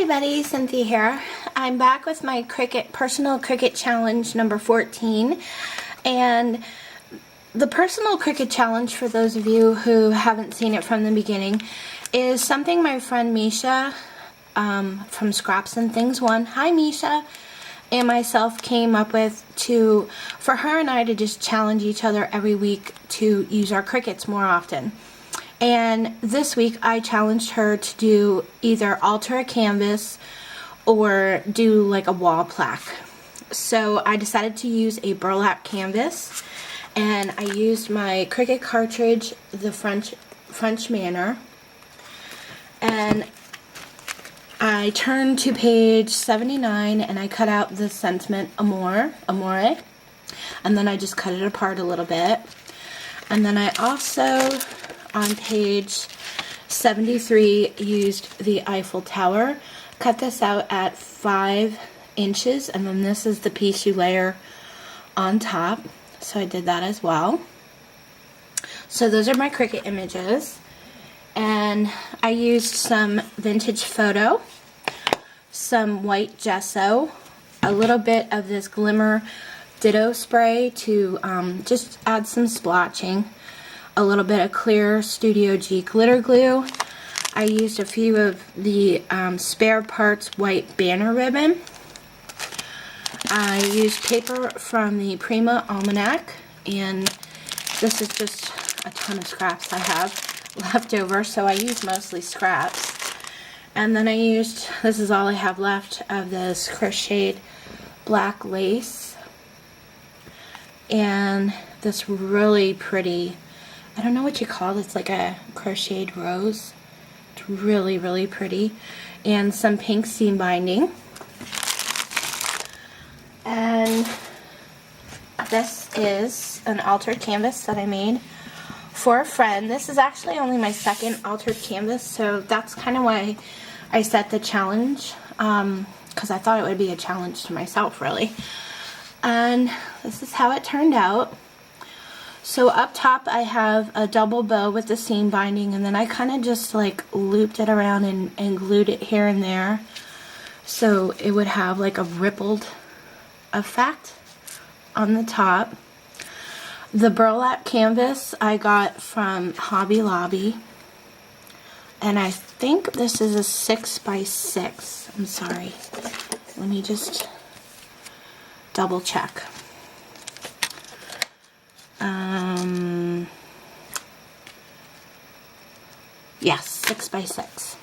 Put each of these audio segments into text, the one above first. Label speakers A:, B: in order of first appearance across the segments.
A: everybody, Cynthia here. I'm back with my Cricut personal Cricut challenge number 14, and the personal Cricut challenge, for those of you who haven't seen it from the beginning, is something my friend Misha from Scraps and Things 1, hi Misha, and myself came up with for her and I to just challenge each other every week to use our Cricuts more often. And this week I challenged her to do either alter a canvas or do like a wall plaque. So I decided to use a burlap canvas, and I used my Cricut cartridge, the French Manor, and I turned to page 79 and I cut out the sentiment amore, and then I just cut it apart a little bit. And then I also, on page 73, used the Eiffel Tower. Cut this out at 5 inches, and then this is the piece you layer on top. So I did that as well. So those are my Cricut images. And I used some vintage photo, some white gesso, a little bit of this glimmer ditto spray to just add some splotching, a little bit of clear Studio G glitter glue. I used a few of the spare parts white banner ribbon. I used paper from the Prima Almanac, and this is just a ton of scraps I have left over, so I use mostly scraps. And then I used, this is all I have left of this crocheted black lace, and this really pretty, I don't know what you call it, it's like a crocheted rose. It's really, really pretty. And some pink seam binding. And this is an altered canvas that I made for a friend. This is actually only my second altered canvas, so that's kind of why I set the challenge, because I thought it would be a challenge to myself, really. And this is how it turned out. So up top I have a double bow with the seam binding, and then I kind of just like looped it around and glued it here and there so it would have like a rippled effect on the top. The burlap canvas I got from Hobby Lobby, and I think this is a 6x6. I'm sorry, let me just double check. Yes, 6x6.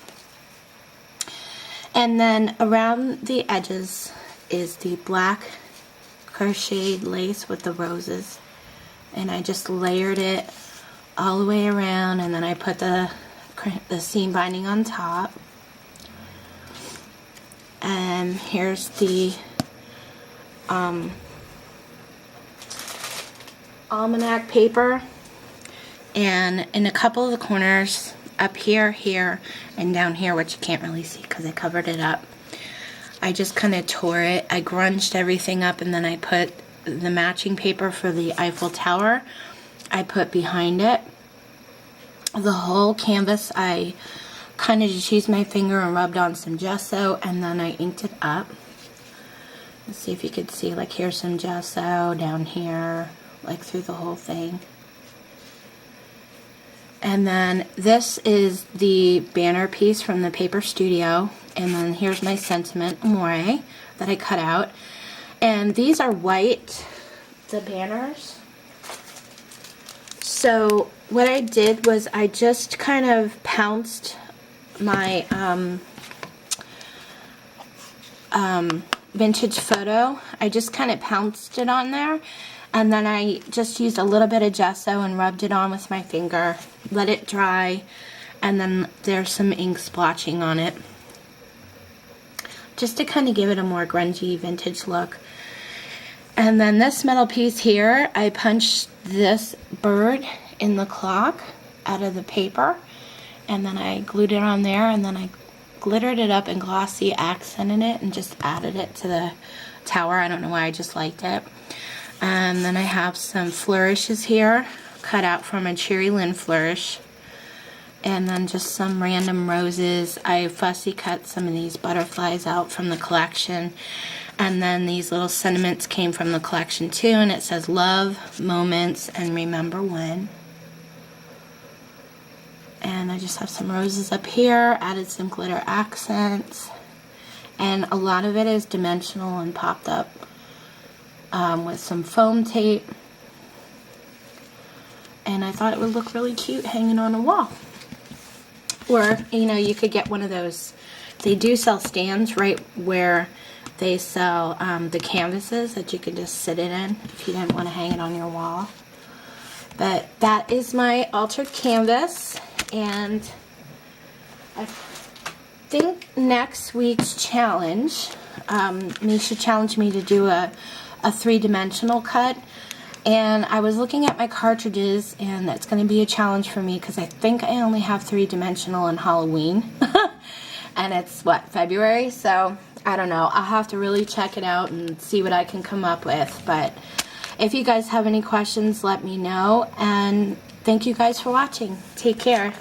A: And then around the edges is the black crocheted lace with the roses, and I just layered it all the way around, and then I put the seam binding on top. And here's the almanac paper, and in a couple of the corners up here, here, and down here, which you can't really see because I covered it up, I just kind of tore it. I grunged everything up, and then I put the matching paper for the Eiffel Tower I put behind it. The whole canvas I kind of just used my finger and rubbed on some gesso, and then I inked it up. Let's see if you could see, like here's some gesso down here, like through the whole thing. And then this is the banner piece from the Paper Studio, and then here's my sentiment amore that I cut out. And these are white, the banners. So what I did was I just kind of pounced my vintage photo. I just kind of pounced it on there, and then I just used a little bit of gesso and rubbed it on with my finger, let it dry, and then there's some ink splotching on it, just to kind of give it a more grungy vintage look. And then this metal piece here, I punched this bird in the clock out of the paper, and then I glued it on there, and then I glittered it up and glossy accented it and just added it to the tower. I don't know why, I just liked it. And then I have some flourishes here cut out from a Cherry Lynn flourish, and then just some random roses. I fussy cut some of these butterflies out from the collection, and then these little sentiments came from the collection too, and it says love, moments, and remember when. And I just have some roses up here, added some glitter accents, and a lot of it is dimensional and popped up with some foam tape. And I thought it would look really cute hanging on a wall. Or, you know, you could get one of those, they do sell stands right where they sell the canvases that you can just sit it in if you didn't want to hang it on your wall. But that is my altered canvas, and I think next week's challenge, Misha challenged me to do a three-dimensional cut, and I was looking at my cartridges, and that's going to be a challenge for me because I think I only have three-dimensional on Halloween, and it's what, February? So I don't know. I'll have to really check it out and see what I can come up with. But if you guys have any questions, let me know, and thank you guys for watching. Take care.